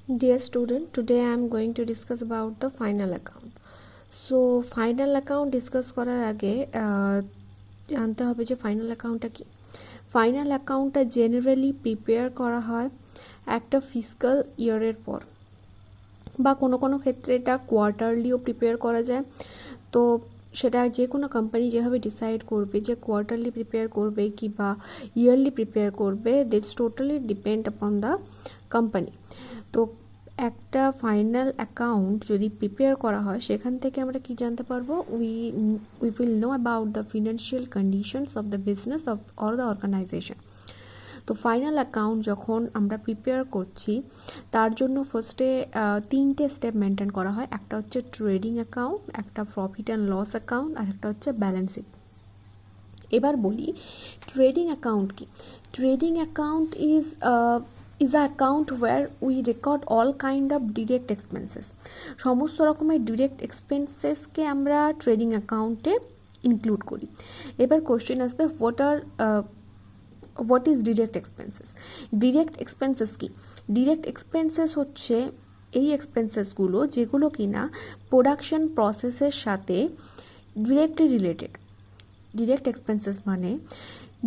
Dear student, today I am going to discuss about the final account. So final account discuss করার আগে জানতে হবে যে final অ্যাকাউন্টটা কি। ফাইনাল অ্যাকাউন্টটা জেনারেলি প্রিপেয়ার করা হয় একটা ফিসকাল ইয়ারের পর, বা কোনো কোনো ক্ষেত্রে এটা কোয়ার্টারলিও প্রিপেয়ার করা যায়। তো সেটা যে কোনো কোম্পানি যেভাবে ডিসাইড করবে যে কোয়ার্টারলি প্রিপেয়ার করবে কি বা ইয়ারলি প্রিপেয়ার করবে, that's totally depend upon the company. তো একটা ফাইনাল অ্যাকাউন্ট যদি প্রিপেয়ার করা হয় সেখান থেকে আমরা কি জানতে পারবো, we will know about the financial conditions of the business of or the organisation. তো ফাইনাল অ্যাকাউন্ট যখন আমরা প্রিপেয়ার করছি তার জন্য ফার্স্টে তিনটে স্টেপ মেনটেন করা হয়। একটা হচ্ছে ট্রেডিং অ্যাকাউন্ট, একটা প্রফিট অ্যান্ড লস অ্যাকাউন্ট, আর একটা হচ্ছে ব্যালেন্স শিট। এবার বলি ট্রেডিং অ্যাকাউন্ট কি। Trading account is a account where we record all kind of direct expenses. সমস্ত রকমের ডিরেক্ট এক্সপেন্সেসকে আমরা ট্রেডিং অ্যাকাউন্টে ইনক্লুড করি। এবার কোশ্চেন আসবে what is direct expenses. Direct expenses কি? ডিরেক্ট এক্সপেন্সেস হচ্ছে এই এক্সপেন্সেসগুলো যেগুলো কিনা প্রোডাকশন প্রসেসের সাথে ডিরেক্টলি রিলেটেড। ডিরেক্ট এক্সপেন্সেস মানে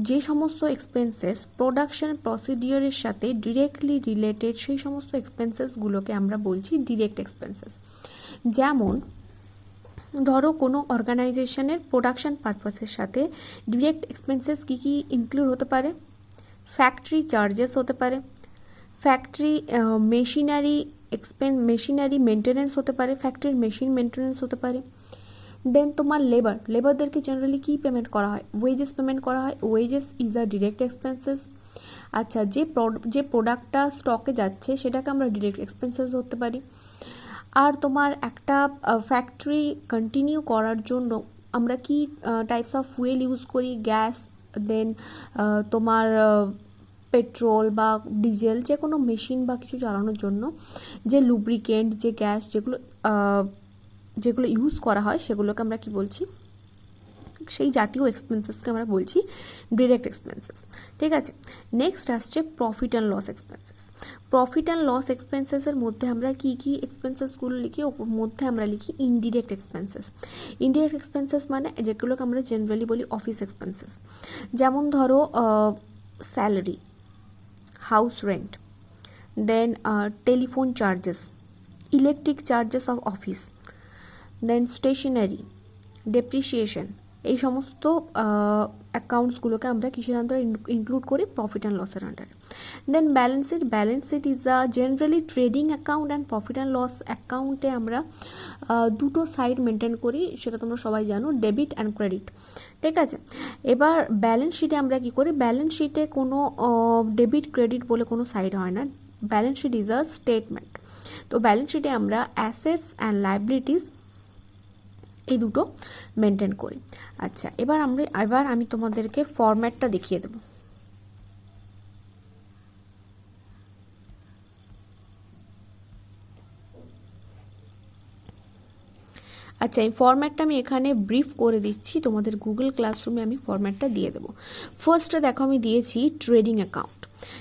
যে সমস্ত এক্সপেন্সেস প্রোডাকশন প্রসিডিওরের সাথে ডিরেক্টলি রিলেটেড, সেই সমস্ত এক্সপেন্সেসগুলোকে আমরা বলছি ডিরেক্ট এক্সপেন্সেস। যেমন ধরো কোনো অর্গানাইজেশনের প্রোডাকশন পারপাসের সাথে ডিরেক্ট এক্সপেন্সেস কী কী ইনক্লুড হতে পারে? ফ্যাক্টরি চার্জেস হতে পারে, ফ্যাক্টরি মেশিনারি মেনটেন্যান্স হতে পারে, ফ্যাক্টরির মেশিন মেনটেন্যান্স হতে পারে। দেন তোমার লেবারদেরকে জেনারেলি কী পেমেন্ট করা হয়? ওয়েজেস পেমেন্ট করা হয়। Wages is a direct expenses. আচ্ছা, যে প্রোডাক্টটা স্টকে যাচ্ছে সেটাকে আমরা ডিরেক্ট এক্সপেন্সেস ধরতে পারি। আর তোমার একটা ফ্যাক্টরি কন্টিনিউ করার জন্য আমরা কি টাইপস অফ ফুয়েল ইউজ করি? গ্যাস, দেন তোমার পেট্রোল বা ডিজেল, যে কোনো মেশিন বা কিছু চালানোর জন্য যে লুব্রিকেন্ট, যে গ্যাস, যেগুলো ইউজ করা হয় সেগুলোকে আমরা কি বলছি? সেই জাতীয় এক্সপেন্সেসকে আমরা বলছি ডিরেক্ট এক্সপেন্সেস। ঠিক আছে, নেক্সট আসছে profit and loss expenses. Profit and loss এক্সপেন্সেসের মধ্যে আমরা কী কী এক্সপেন্সেসগুলো লিখি? ওর মধ্যে আমরা লিখি ইনডিরেক্ট এক্সপেন্সেস। ইনডিরেক্ট এক্সপেন্সেস মানে যেগুলোকে আমরা জেনারেলি বলি অফিস এক্সপেন্সেস। যেমন ধরো salary, house rent, then telephone charges, electric charges of office, then stationery, depreciation, এই সমস্ত অ্যাকাউন্টসগুলোকে আমরা কিসের আন্ডারে ইনক্লুড করি? প্রফিট অ্যান্ড লসের আন্ডারে। Then balance sheet. Balance sheet is a generally trading account and profit and loss অ্যাকাউন্টে আমরা দুটো সাইড মেনটেন করি, সেটা তোমরা সবাই জানো, ডেবিট অ্যান্ড ক্রেডিট। ঠিক আছে, এবার ব্যালেন্স শিটে আমরা কী করি? ব্যালেন্স শিটে কোনো ডেবিট ক্রেডিট বলে কোনো সাইড হয় না। Balance sheet is a statement. তো ব্যালেন্স শিটে আমরা অ্যাসেটস অ্যান্ড লায়াবিলিটিস এই দুটো মেনটেন করি। আচ্ছা, এবার আমি তোমাদেরকে ফরম্যাটটা দেখিয়ে দেব। আচ্ছা, এই ফরম্যাটটা আমি এখানে ব্রিফ করে দিচ্ছি, তোমাদের গুগল ক্লাসরুমে আমি ফরম্যাটটা দিয়ে দেবো। ফার্স্টে দেখো আমি দিয়েছি ট্রেডিং অ্যাকাউন্ট।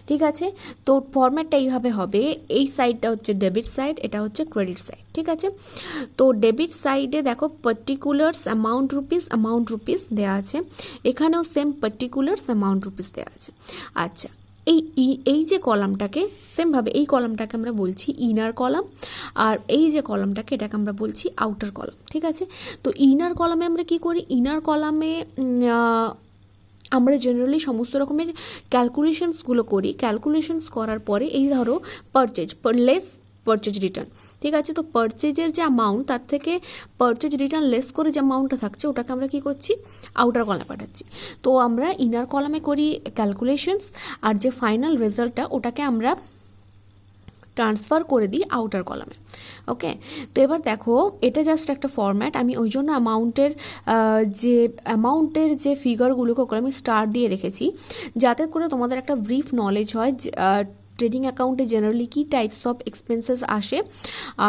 ঠিক আছে, তো ফরম্যাটটা এইভাবে হবে। এই সাইডটা হচ্ছে ডেবিট সাইড, এটা হচ্ছে ক্রেডিট সাইড। ঠিক আছে, তো ডেবিট সাইডে দেখো পার্টিকুলার্স অ্যামাউন্ট রুপিস দেওয়া আছে, এখানেও সেম পার্টিকুলার্স অ্যামাউন্ট রুপিস দেওয়া আছে। আচ্ছা, এই যে কলামটাকে সেমভাবে এই কলামটাকে আমরা বলছি ইনার কলাম, আর এই যে কলামটাকে এটাকে আমরা বলছি আউটার কলাম। ঠিক আছে, তো ইনার কলামে আমরা কি করি? ইনার কলামে আমরা জেনারেলি সমস্ত রকমের ক্যালকুলেশনসগুলো করি। ক্যালকুলেশনস করার পরে এই ধরো লেস পারচেজ রিটার্ন। ঠিক আছে, তো পারচেজের যে অ্যামাউন্ট তার থেকে পারচেজ রিটার্ন লেস করে যে অ্যামাউন্টটা থাকছে ওটাকে আমরা কী করছি? আউটার কলামে পাঠাচ্ছি। তো আমরা ইনার কলামে করি ক্যালকুলেশনস, আর যে ফাইনাল রেজাল্টটা ওটাকে আমরা ট্রান্সফার করে দিই আউটার কলামে। ওকে, তো এবার দেখো এটা জাস্ট একটা ফরম্যাট। আমি ওই জন্য অ্যামাউন্টের যে ফিগারগুলোকে ওগুলো আমি স্টার দিয়ে রেখেছি, যাতে করে তোমাদের একটা ব্রিফ নলেজ হয় ট্রেডিং অ্যাকাউন্টে জেনারেলি কী টাইপস অফ এক্সপেন্সেস আসে,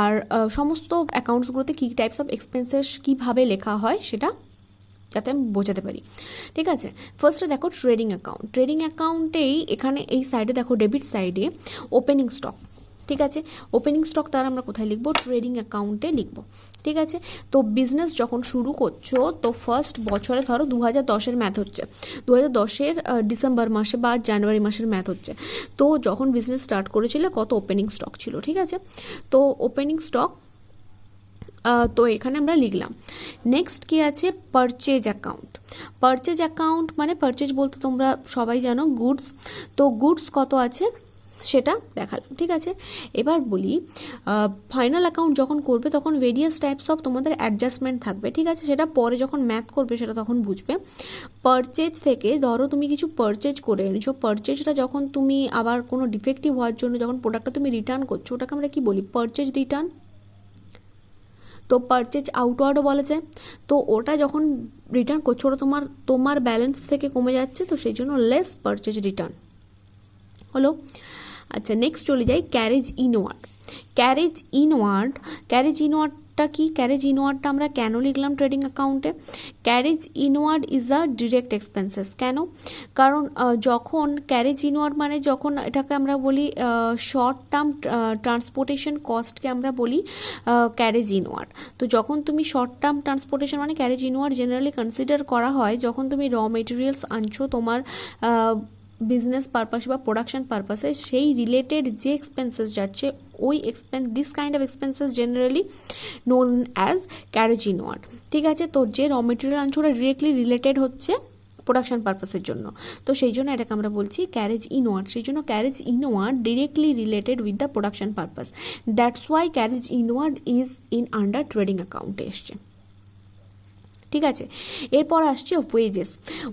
আর সমস্ত অ্যাকাউন্টসগুলোতে কী টাইপস অফ এক্সপেন্সেস কীভাবে লেখা হয় সেটা যাতে আমি বোঝাতে পারি। ঠিক আছে, ফার্স্টে দেখো ট্রেডিং অ্যাকাউন্টেই এখানে এই সাইডে দেখো ডেবিট সাইডে ওপেনিং স্টক। ঠিক আছে। ওপেনিং স্টক তার আমরা কোথায় লিখবো? ট্রেডিং অ্যাকাউন্টে লিখবো, ঠিক আছে। তো বিজনেস যখন শুরু করছো তো ফার্স্ট বছরে ধরো 2010-এর ম্যাথ হচ্ছে, 2010-এর ডিসেম্বর মাসে বা জানুয়ারি মাসের ম্যাথ হচ্ছে। তো যখন বিজনেস স্টার্ট করেছিল কত ওপেনিং স্টক ছিল, ঠিক আছে। তো ওপেনিং স্টক তো এখানে আমরা লিখলাম। নেক্সট কি আছে? Purchase account. পারচেজ অ্যাকাউন্ট মানে পারচেজ বলতে তোমরা সবাই জানো গুডস, তো গুডস কত আছে সেটা দেখালাম, ঠিক আছে। এবার বলি ফাইনাল অ্যাকাউন্ট যখন করবে তখন ভেরিয়াস টাইপস অফ তোমাদের অ্যাডজাস্টমেন্ট থাকবে, ঠিক আছে। সেটা পরে যখন ম্যাথ করবে সেটা তখন বুঝবে। পারচেজ থেকে ধরো তুমি কিছু পারচেজ করে এনেছো, পারচেজটা যখন তুমি আবার কোনো ডিফেক্টিভ হওয়ার জন্য যখন প্রোডাক্টটা তুমি রিটার্ন করছো ওটাকে আমরা কি বলি? Purchase return. তো পারচেজ আউটওয়ার্ডও বলা যায়। তো ওটা যখন রিটার্ন করছো ওটা তোমার ব্যালেন্স থেকে কমে যাচ্ছে, তো সেই জন্য লেস পারচেজ রিটার্ন হলো। আচ্ছা, নেক্সট চলে যাই ক্যারেজ ইনওয়ার্ড। ক্যারেজ ইনওয়ার্ডটা কি? ক্যারেজ ইনওয়ার্ডটা আমরা কেন লিখলাম ট্রেডিং অ্যাকাউন্টে? Carriage inward is a direct expenses. কেন? কারণ যখন ক্যারেজ ইনওয়ার্ড মানে যখন এটাকে আমরা বলি শর্ট টার্ম ট্রান্সপোর্টেশন কস্টকে আমরা বলি ক্যারেজ ইনওয়ার্ড। তো যখন তুমি শর্ট টার্ম ট্রান্সপোর্টেশন মানে ক্যারেজ ইনওয়ার্ড জেনারেলি কনসিডার করা হয় যখন তুমি র মেটেরিয়ালস আনছো তোমার বিজনেস পারপাস বা প্রোডাকশন পারপাসে, সেই রিলেটেড যে এক্সপেন্সেস যাচ্ছে ওই this kind of expenses generally known as carriage inward, ঠিক আছে। তো যে র মেটেরিয়াল আনছো ওটা ডিরেক্টলি রিলেটেড হচ্ছে প্রোডাকশন পারপাসের জন্য, তো সেই জন্য এটাকে আমরা বলছি ক্যারেজ ইনওয়ার্ড। সেই জন্য carriage inward directly related with the production purpose, that's why carriage inward is in under trading অ্যাকাউন্টে এসছে, ঠিক আছে। এরপর আসছে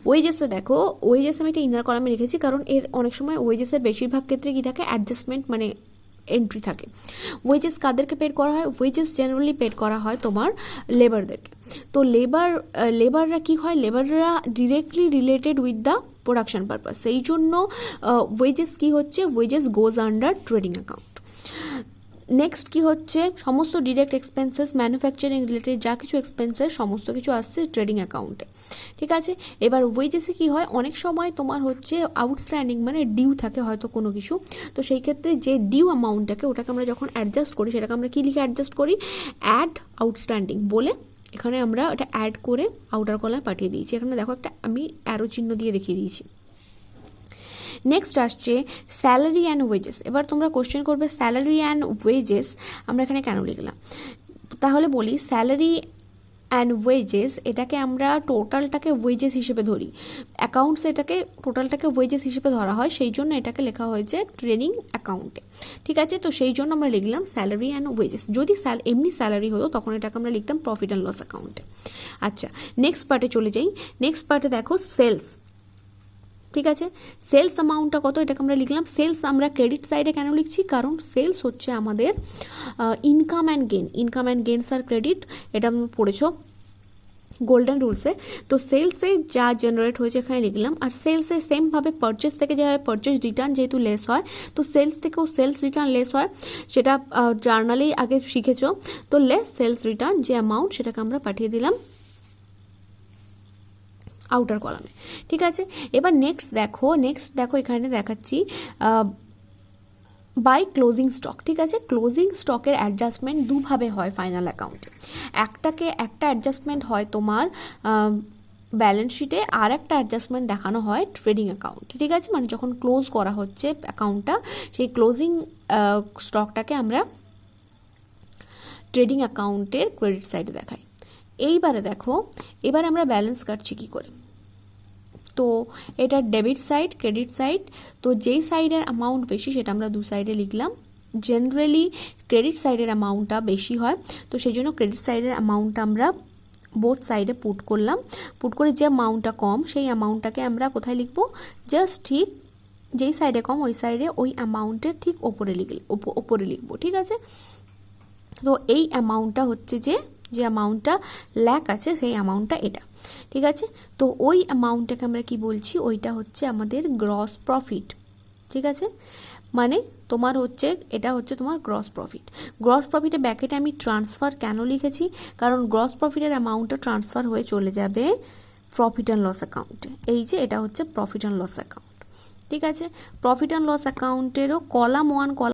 ওয়েজেসে দেখো, ওয়েজেস আমি একটা ইনার কলামে লিখেছি কারণ এর অনেক সময় ওয়েজেসের বেশিরভাগ ক্ষেত্রে কি থাকে? অ্যাডজাস্টমেন্ট মানে এন্ট্রি থাকে। ওয়েজেস কাদেরকে পেড করা হয়? ওয়েজেস জেনারেলি পেড করা হয় তোমার লেবারদেরকে। তো লেবাররা কি হয়? লেবাররা directly related with the production purpose, সেই জন্য ওয়েজেস কি হচ্ছে? Wages goes under trading account. Next কি হচ্ছে? সমস্ত ডিরেক্ট এক্সপেন্সেস ম্যানুফ্যাকচারিং রিলেটেড যা কিছু এক্সপেন্সেস সমস্ত কিছু আসছে ট্রেডিং অ্যাকাউন্টে, ঠিক আছে। এবার ওয়েজেসে কি হয়? অনেক সময় তোমার হচ্ছে আউটস্ট্যান্ডিং মানে ডিউ থাকে হয়তো কোনো কিছু, তো সেই ক্ষেত্রে যে ডিউ অ্যামাউন্টটাকে ওটাকে আমরা যখন অ্যাডজাস্ট করি সেটাকে আমরা কি লিখে অ্যাডজাস্ট করি? অ্যাড আউটস্ট্যান্ডিং বলে এখানে আমরা ওটা অ্যাড করে আউটার কলামে পাঠিয়ে দিয়েছি। এখানে দেখো একটা আমি অ্যারো চিহ্ন দিয়ে দেখিয়ে দিয়েছি। নেক্সট আসছে স্যালারি অ্যান্ড ওয়েজেস। এবার তোমরা কোশ্চেন করবে স্যালারি অ্যান্ড ওয়েজেস আমরা এখানে কেন লিখলাম? তাহলে বলি স্যালারি অ্যান্ড ওয়েজেস এটাকে আমরা টোটালটাকে ওয়েজেস হিসেবে ধরি, অ্যাকাউন্টস এটাকে টোটালটাকে ওয়েজেস হিসেবে ধরা হয়, সেই জন্য এটাকে লেখা হয়েছে ট্রেডিং অ্যাকাউন্টে, ঠিক আছে। তো সেই জন্য আমরা লিখলাম স্যালারি অ্যান্ড ওয়েজেস। যদি এমনি স্যালারি হতো তখন এটাকে আমরা লিখতাম প্রফিট অ্যান্ড লস অ্যাকাউন্টে। আচ্ছা, নেক্সট পার্টে চলে যাই। নেক্সট পার্টে দেখো সেলস, ঠিক আছে। সেলস অ্যামাউন্টটা কত এটাকে আমরা লিখলাম। সেলস আমরা ক্রেডিট সাইডে কেন লিখছি? কারণ সেলস হচ্ছে আমাদের ইনকাম অ্যান্ড গেনস আর ক্রেডিট, এটা আমরা পড়েছো গোল্ডেন রুলসে। তো সেলসে যা জেনারেট হয়েছে এখানে লিখলাম, আর সেলসে সেমভাবে পারচেস থেকে যেভাবে পারচেস রিটার্ন যেহেতু লেস হয়, তো সেলস থেকেও সেলস রিটার্ন লেস হয়, সেটা জার্নালেই আগে শিখেছো। তো লেস সেলস রিটার্ন যে অ্যামাউন্ট সেটাকে আমরা পাঠিয়ে দিলাম আউটার কলামে, ঠিক আছে। এবার নেক্সট দেখো এখানে দেখাচ্ছি বাই ক্লোজিং স্টক, ঠিক আছে। ক্লোজিং স্টকের অ্যাডজাস্টমেন্ট দুভাবে হয় ফাইনাল অ্যাকাউন্টে। একটা অ্যাডজাস্টমেন্ট হয় তোমার ব্যালেন্স শিটে, আর একটা অ্যাডজাস্টমেন্ট দেখানো হয় ট্রেডিং অ্যাকাউন্টে, ঠিক আছে। মানে যখন ক্লোজ করা হচ্ছে অ্যাকাউন্টটা সেই ক্লোজিং স্টকটাকে আমরা ট্রেডিং অ্যাকাউন্টের ক্রেডিট সাইডে দেখাই। এইবারে দেখো, এবারে আমরা ব্যালেন্স কাটছি কী করে? তো এটা ডেবিট সাইড ক্রেডিট সাইড, তো যেই সাইডের অ্যামাউন্ট বেশি সেটা আমরা দু সাইডে লিখলাম। জেনারেলি ক্রেডিট সাইডের অ্যামাউন্টটা বেশি হয়, তো সেই জন্য ক্রেডিট সাইডের অ্যামাউন্টটা আমরা বোথ সাইডে পুট করলাম। পুট করে যে অ্যামাউন্টটা কম সেই অ্যামাউন্টটাকে আমরা কোথায় লিখবো? জাস্ট ঠিক যেই সাইডে কম ওই সাইডে ওই অ্যামাউন্টের ঠিক ওপরে লিখবো, ঠিক আছে। তো এই অ্যামাউন্টটা হচ্ছে যে অ্যামাউন্টটা ল্যাক আছে সেই অ্যামাউন্টটা এটা, ঠিক আছে। তো ওই অ্যামাউন্টটাকে আমরা কি বলছি? ওইটা হচ্ছে আমাদের গ্রস প্রফিট, ঠিক আছে। মানে তোমার হচ্ছে এটা হচ্ছে তোমার গ্রস প্রফিটের ব্যাকেটে আমি ট্রান্সফার কেন লিখেছি? কারণ গ্রস প্রফিটের অ্যামাউন্টটা ট্রান্সফার হয়ে চলে যাবে প্রফিট অ্যান্ড লস অ্যাকাউন্টে। এই যে এটা হচ্ছে প্রফিট অ্যান্ড লস অ্যাকাউন্ট, ঠিক আছে। প্রফিট অ্যান্ড লস অ্যাকাউন্টেরও কলাম 1